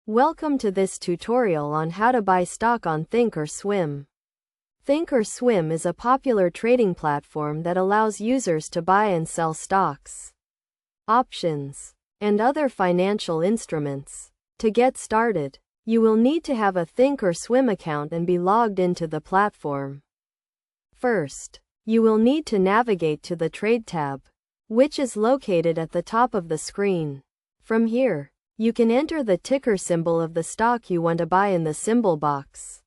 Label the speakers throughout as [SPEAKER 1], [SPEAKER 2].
[SPEAKER 1] Welcome to this tutorial on how to buy stock on Thinkorswim. Thinkorswim is a popular trading platform that allows users to buy and sell stocks, options, and other financial instruments. To get started, you will need to have a Thinkorswim account and be logged into the platform. First, you will need to navigate to the Trade tab, which is located at the top of the screen. From here, you can enter the ticker symbol of the stock you want to buy in the symbol box.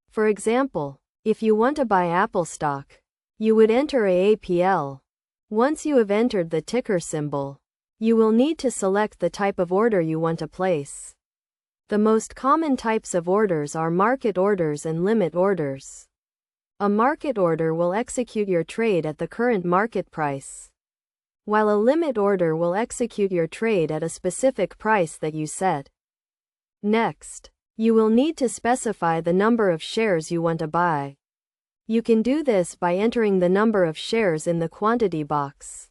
[SPEAKER 1] For example, if you want to buy Apple stock, you would enter AAPL. Once you have entered the ticker symbol, you will need to select the type of order you want to place. The most common types of orders are market orders and limit orders. A market order will execute your trade at the current market price, while a limit order will execute your trade at a specific price that you set. Next, you will need to specify the number of shares you want to buy. You can do this by entering the number of shares in the quantity box.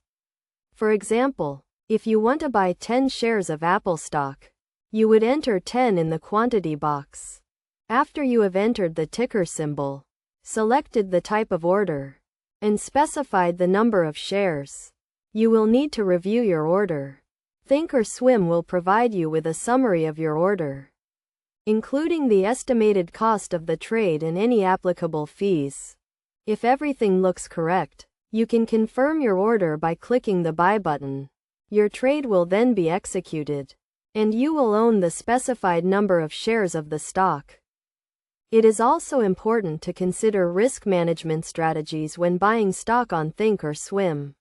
[SPEAKER 1] For example, if you want to buy 10 shares of Apple stock, you would enter 10 in the quantity box. After you have entered the ticker symbol, selected the type of order, and specified the number of shares, you will need to review your order. Thinkorswim will provide you with a summary of your order, including the estimated cost of the trade and any applicable fees. If everything looks correct, you can confirm your order by clicking the Buy button. Your trade will then be executed, and you will own the specified number of shares of the stock. It is also important to consider risk management strategies when buying stock on Thinkorswim.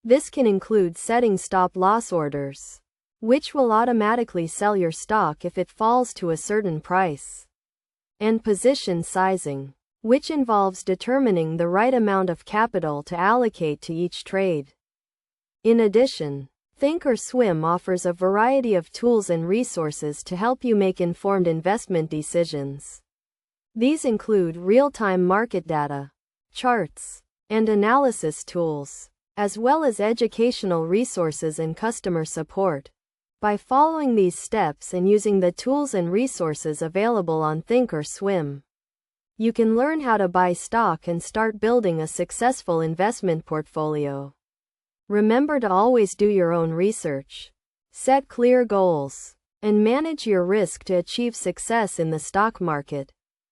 [SPEAKER 1] This can include setting stop-loss orders, which will automatically sell your stock if it falls to a certain price, and position sizing, which involves determining the right amount of capital to allocate to each trade. In addition, Thinkorswim offers a variety of tools and resources to help you make informed investment decisions. These include real-time market data, charts, and analysis tools, as well as educational resources and customer support. By following these steps and using the tools and resources available on Thinkorswim, you can learn how to buy stock and start building a successful investment portfolio. Remember to always do your own research, set clear goals, and manage your risk to achieve success in the stock market.